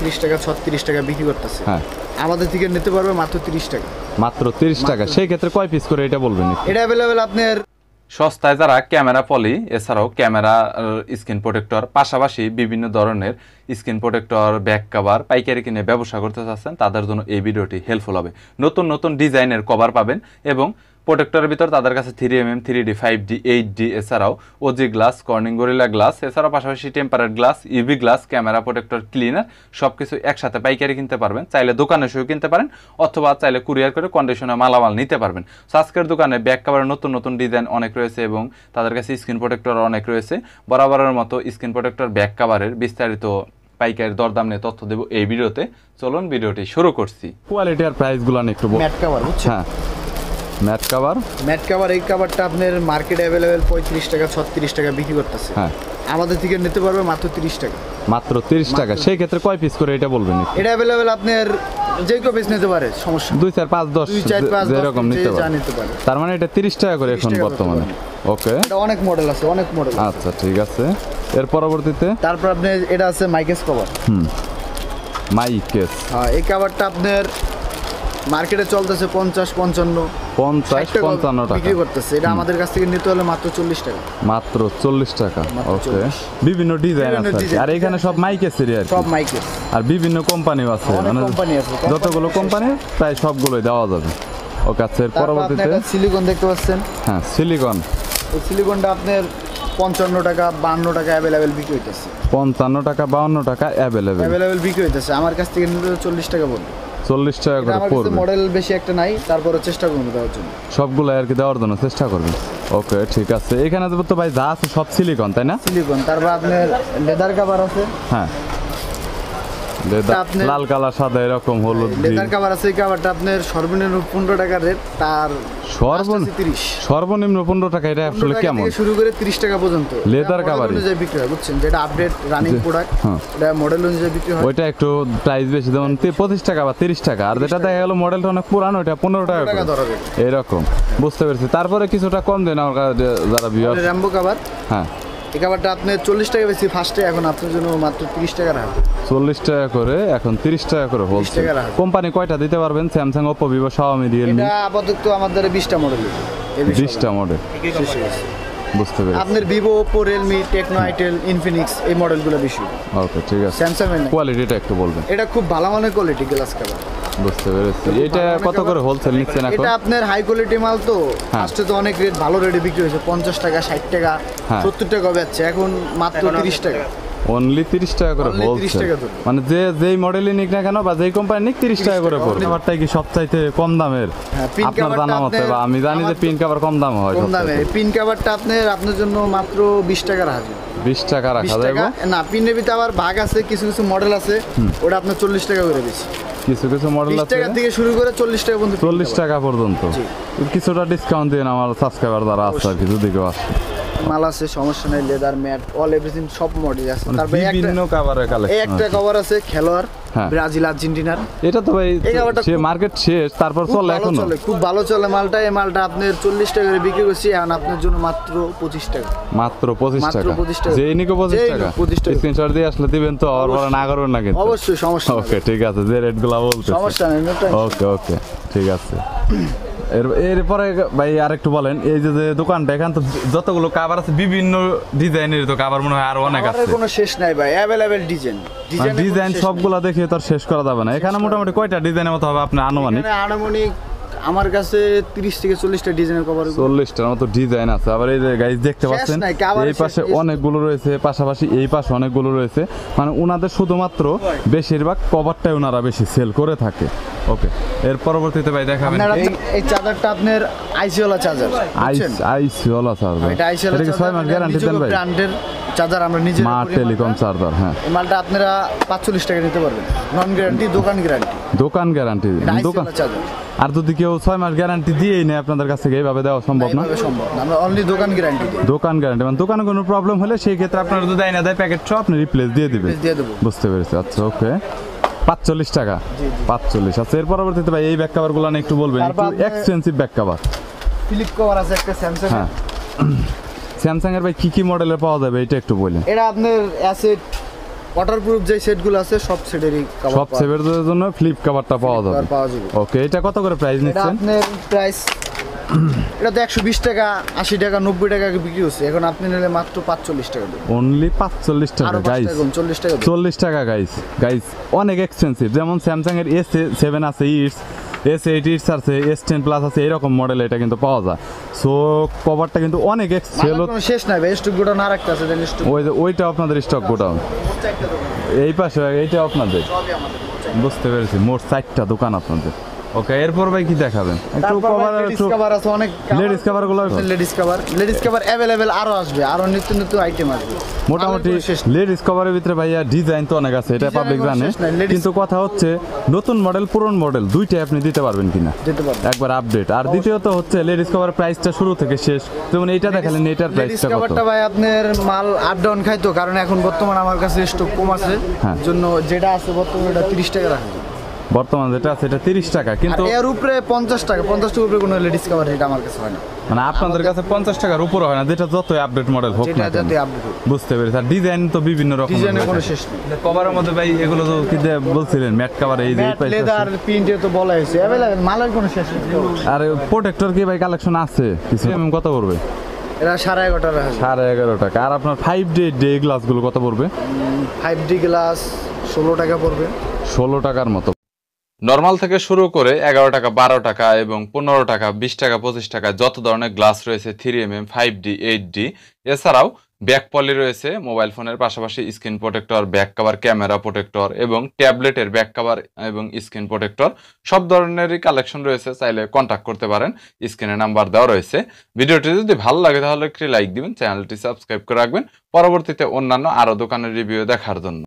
35 টাকা 36 টাকা বিক্রি করতেছে। হ্যাঁ, আমাদের থেকে নিতে পারবে মাত্র 30 টাকা। মাত্র 30 টাকা। সেই ক্ষেত্রে কয় পিস করে এটা বলবেন? এটা অ্যাভেলেবেল আপনার সস্তায় যারা ক্যামেরা পলি এছাড়াও ক্যামেরা স্ক্রিন প্রোটেক্টর পাশাপাশি বিভিন্ন ধরনের স্ক্রিন প্রোটেক্টর ব্যাক কভার পাইকারি কিনে ব্যবসা করতে চাচ্ছেন তাদের জন্য এই ভিডিওটি হেল্পফুল হবে। নতুন নতুন ডিজাইনের কভার পাবেন এবং প্রোটেক্টরের ভিতর তাদের কাছে 3mm 3D 5D 8D এছাড়াও OG glass Corning Gorilla glass এছাড়াও পাশাপাশি tempered glass UV glass camera protector cleaner সবকিছু একসাথে পাইকারি কিনতে পারবেন। চাইলে দোকানে এসেও কিনতে পারেন অথবা চাইলে কুরিয়ার করে কন্ডিশনে মালামাল নিতে পারবেন। আজকের দোকানে ব্যাক কভারের নতুন নতুন ডিজাইন অনেক রয়েছে এবং তাদের কাছে স্ক্রিন প্রোটেক্টর অনেক রয়েছে। বরাবরের মতো স্ক্রিন প্রোটেক্টর ব্যাক কভারের বিস্তারিত পাইকারি দরদাম নিয়ে তথ্য দেব এই ভিডিওতে। চলুন ভিডিওটি শুরু করছি। কোয়ালিটি আর প্রাইসগুলো একটু ম্যাট কভার বুঝছেন? হ্যাঁ, ম্যাট কভার। ম্যাট কভার এই কভারটা আপনার মার্কেটে অ্যাভেলেবেল 35 টাকা 36 টাকা বিক্রি করতেছে। হ্যাঁ, আমাদের থেকে নিতে পারবে মাত্র 30 টাকা। মাত্র 30 টাকা। সেই ক্ষেত্রে কয় পিস করে এটা বলবেন? এটা অ্যাভেলেবেল আপনার যে কেউ পিস নিতে পারে, সমস্যা 2 4 5 10 যেরকম নিতে পারে। তার মানে এটা 30 টাকা করে এখন বর্তমানে। ওকে, এটা অনেক মডেল আছে, অনেক মডেল। আচ্ছা ঠিক আছে। এর পরবর্তীতে তারপর আপনি এটা আছে মাইকেস কভার। মাইকেস। হ্যাঁ, এই কভারটা আপনার মার্কেটে চলতেছে 50 55 55 টাকা বিক্রি করতেছে। এটা আমাদের কাছ থেকে নিতে হলে মাত্র 40 টাকা। মাত্র 40 টাকা। ওকে, বিভিন্ন ডিজাইন আছে আর এখানে সব মাইকেসেরই আর সব মাইকেস আর বিভিন্ন কোম্পানিও আছে, মানে কোম্পানি আছে, যতগুলো কোম্পানি প্রায় সবগুলোই দেওয়া যাবে। ওকে, আচ্ছা এর পরবর্তীতে সিলিকন দেখতে পাচ্ছেন? হ্যাঁ, সিলিকন। এই সিলিকনটা আপনার 55 টাকা 52 টাকা অ্যাভেলেবেল বিক্রি হইতেছে। 55 টাকা 52 টাকা অ্যাভেলেবেল বিক্রি হইতেছে। আমার কাছ থেকে নিতে 40 টাকা পড়বে। 40 টাকা করে পড়বে। মডেল বেশি একটা নাই, তারপরে চেষ্টা করব দেওয়ার জন্য, সবগুলো আর কি দেওয়ার জন্য চেষ্টা করবেন। ওকে ঠিক আছে। এখানে তো ভাই যা আছে সব সিলিকন, তাই না? সিলিকন। তারপর আপনার লেদার কভার আছে। হ্যাঁ, লাল কালার সাদা এরকম হলুদ লেদার কভার আছে। এই কভারটা আপনার সর্বনিম্ন 15 টাকা রেট, তার সর্বনিম্ন 15 টাকা। এটা আসলে কেমন? শুরু করে 30 টাকা পর্যন্ত লেদার কভার অনুযায়ী বিক্রি হয়, বুঝছেন? যেটা আপডেট রানিং প্রোডাক্ট, এটা মডেল অনুযায়ী বিক্রি হয়। ওইটা একটু প্রাইস বেশি, যেমন 25 টাকা বা 30 টাকা। আর যেটা দেখা গেল মডেলটা অনেক পুরানো, ওটা 15 টাকা এরকম। বুঝতে পেরেছি। তারপরে কিছুটা কম দেন আমার যারা ভিউয়ার। Rambo cover. হ্যাঁ, এই কভারটা আপনি 40 টাকা বেশি ফার্স্টে, এখন আপনার জন্য মাত্র 30 টাকা রাখা। 40 টাকা করে এখন 30 টাকা করে বলছে। কোম্পানি কয়টা দিতে পারবেন? Samsung, Oppo, Vivo, Xiaomi, Realme. এটা আপাতত আমাদের 20টা মডেল। 20টা মডেল। বুঝতে পেরেছি। আপনার Vivo, Oppo, Realme, Tecno, itel, Infinix এই মডেলগুলো বেশি। ওকে ঠিক আছে। স্যামসাং এর কোয়ালিটিটা একটু বলবেন। এটা খুব ভালো মানের কোয়ালিটি গ্লাস কভার। বুঝতে পেরেছি। এটা কত করে হোলসেল নিচ্ছেন এখন? এটা আপনার হাই কোয়ালিটি মাল তো ফার্স্টে তো অনেক রেট ভালো রেটে বিক্রি হয়েছে, 50 টাকা 60 টাকা 70 টাকা বেচছে, এখন মাত্র 30 টাকা। অনলি 30 টাকা করে হোলসেল। মানে যেই মডেলই নিক না কেন বা যেই কোম্পানি নিক 30 টাকা করে পড়বে। কভারটাই কি সবচাইতে কম দামের? আপনার জানা মতে, বা আমি জানি যে পিন কভার কম দাম হয়। কম দামে পিন কভারটা আপনার জন্য মাত্র 20 টাকা রাখা। 20 টাকা রাখা যাবে না? পিনের ভিতরে আবার ভাগ আছে, কিছু কিছু মডেল আছে, ওটা আপনার 40 টাকা করে বেশি। কিছু কিছু মডেল আছে 20 টাকা থেকে শুরু করে 40 টাকা পর্যন্ত। 40 টাকা পর্যন্ত। কিছুটা ডিসকাউন্ট দিন আমার সাবস্ক্রাইবার যারা আছে আর কি, যদি কেউ আসে। মাল আছে, সমস্যা নাই। লেদার, ম্যাট, অল এভরিথিং সব মডেল আছে। তারপরে বিভিন্ন কভারের কালেকশন। একটা কভার আছে খেলোয়াড়, ব্রাজিল, আর্জেন্টিনার। এটা তো ভাই সে মার্কেট শেষ, তারপর চলে এখন খুব ভালো চলে মালটা। এই মালটা আপনার 40 টাকা করে বিক্রি করছি, এখন আপনার জন্য মাত্র 25 টাকা। মাত্র 25 টাকা। যে নিকো 25 টাকা। স্ক্রিনশট দিয়ে আসলে দিবেন তো, আর বড় না করবেন না কিন্তু। অবশ্যই, সমস্যা ওকে ঠিক আছে। যে রেটগুলো বলতে সমস্যা নেই। ওকে ওকে ঠিক আছে। এরপরে ভাই আরেকটু বলেন, এই যে দোকানটা এখানে তো যতগুলো কভার আছে বিভিন্ন ডিজাইনের তো কভার মনে হয় আরো অনেক আছে। কোনো শেষ নাই ভাই, अवेलेबल ডিজাইন সবগুলা দেখে তো আর শেষ করা যাবে না। এখানে মোটামুটি কয়টা ডিজাইনের মতো হবে আপনার আনুমানিক? আমার কাছে 30 থেকে 40টা ডিজাইনের কভার। 40টার মতো ডিজাইন আছে। আবার এই যে গাইস দেখতে পাচ্ছেন, এই পাশে অনেকগুলো রয়েছে, পাশাপাশি এই পাশে অনেকগুলো রয়েছে। মানে ওনাদের শুধুমাত্র বেশিরভাগ কভারটাই ওনারা বেশি সেল করে থাকে। ওকে, এর পরবর্তীতে ভাই দেখাবেন এই চার্জারটা আপনার আইসি ওয়ালা চার্জার। আইসি ওয়ালা চার্জার। এটা আইসি ওয়ালা চার্জার। 6 মাস গ্যারান্টি দেন ভাই। ব্র্যান্ডের চার্জার আমরা নিজে মা টেলিকম চার্জার। হ্যাঁ, এই মালটা আপনারা 45 টাকা নিতে পারবেন। নন গ্যারান্টি, দোকান গ্যারান্টি। দোকান গ্যারান্টি। দোকান চার্জার। আর যদি কেউ 6 মাস গ্যারান্টি দিয়েই নেয় আপনাদের কাছ থেকে, এইভাবে দেওয়া সম্ভব না? সম্ভব না, আমরা অনলি দোকান গ্যারান্টি দিই। দোকান গ্যারান্টি মানে দোকানে কোনো প্রবলেম হলে সেই ক্ষেত্রে আপনারা যদি দেয় না দেয় প্যাকেট সব আপনি রিপ্লেস দিয়ে দিবেন। বুঝতে পেরেছি। আচ্ছা ওকে, 45 টাকা। 45। আচ্ছা, এর পরবর্তীতে ভাই এই ব্যাক কভারগুলো না একটু বলবেন, একটু expensive back cover. Flip cover আছে একটা স্যামসাং। হ্যাঁ, স্যামসাং এর ভাই কি কি মডেলের পাওয়া যাবে এটা একটু বলেন। এটা আপনার অ্যাসেট ওয়াটারপ্রুফ যে সেটগুলো আছে সব সেটেরই কভার সব সেটের জন্য ফ্লিপ কভারটা পাওয়া যাবে। ওকে, এটা কত করে প্রাইস এটা নিচ্ছেন? আপনার প্রাইস এটা তো 120 টাকা 80 টাকা 90 টাকা বিক্রি হচ্ছে, এখন আপনি নিলে মাত্র 45 টাকা দেবেন। অনলি 45 টাকা গাইস, 40 টাকা 40 টাকা গাইস। গাইস অনেক এক্সপেন্সিভ। যেমন স্যামসাং এর S7 আছে, S8 ইটস আছে, S10 প্লাস আছে, এরকম মডেল এটা কিন্তু পাওয়া যায়। সো কভারটা কিন্তু অনেক সেল কোনো শেষ নাই ভাই, স্টক গোডাউন আর একটা আছে দেন স্টক। ওইটা আপনাদের স্টক গোডাউন, এই পাশে এইটা আপনাদের। সবই আমাদের। বুঝতে পেরেছি, মোট 4টা দোকান আপনাদের। ওকে, এরপর ভাই কি দেখাবেন? একটু কভার, লেডিস কভার আছে অনেক, লেডিস কভার গুলো লেডিস কভার अवेलेबल আরো আসবে, আরো নিত্য নতুন আইটেম আসবে। মোটামুটি লেডিস কভারের ভিতরে ভাইয়া ডিজাইন তো অনেক আছে, এটা পাবলিক জানে, কিন্তু কথা হচ্ছে নতুন মডেল পুরনো মডেল দুইটাই আপনি দিতে পারবেন কিনা, দিতে পারবেন একবার আপডেট। আর দ্বিতীয়ত হচ্ছে লেডিস কভার প্রাইসটা শুরু থেকে শেষ, যেমন এইটা দেখালেন এটার লেডিস প্রাইসটা কত? কভারটা ভাই আপনার মাল আপ ডাউন খাইতো, কারণ এখন বর্তমানে আমার কাছে স্টক কম আছে, হ্যাঁ। জন্য যেটা আছে বর্তমানে এটা 30 টাকা রাখা। বর্তমান যেটা আছে এটা 30 টাকা, কিন্তু এর উপরে 50 টাকা, 50 টাকার উপরে কোনো লেডিস কভার এটা আমার কাছে হয় না। মানে আপনাদের কাছে 50 টাকার উপরে হয় না, যেটা যতই আপডেট মডেল হোক যেটা না কেন। যাতে আপডেট হোক, বুঝতে পেরেছি। আর ডিজাইন তো বিভিন্ন রকম, ডিজাইনের কোনো শেষ নেই। কভারের মধ্যে ভাই এগুলো তো কি বলছিলেন ম্যাট কভার, এই যে ম্যাট লেদার প্রিন্টে তো বলা হয়েছে अवेलेबल, মালের কোনো শেষ নেই। আর প্রোটেক্টর কি ভাই কালেকশন আছে কিছু? কত পড়বে? এটা 11.5 টাকা রাখা। 11.5 টাকা। আর আপনার 5D ডে গ্লাসগুলো কত পড়বে? 5D গ্লাস 16 টাকা পড়বে। 16 টাকার মতো। নর্মাল থেকে শুরু করে 11 টাকা, 12 টাকা এবং 15 টাকা, 20 টাকা, 25 টাকা যত ধরনের গ্লাস রয়েছে 3mm, 5D, 8D, এছাড়াও ব্যাক পলি রয়েছে মোবাইল ফোনের পাশাপাশি screen protector, back cover, camera protector এবং ট্যাবলেটের ব্যাক কভার এবং স্ক্রিন প্রোটেক্টর সব ধরনেরই কালেকশন রয়েছে। চাইলে কন্ট্যাক্ট করতে পারেন, স্ক্রিনে নাম্বার দেওয়া রয়েছে। ভিডিওটি যদি ভালো লাগে তাহলে একটি লাইক দিবেন, চ্যানেলটি সাবস্ক্রাইব করে রাখবেন পরবর্তীতে অন্যান্য আরও দোকানের রিভিউ দেখার জন্য।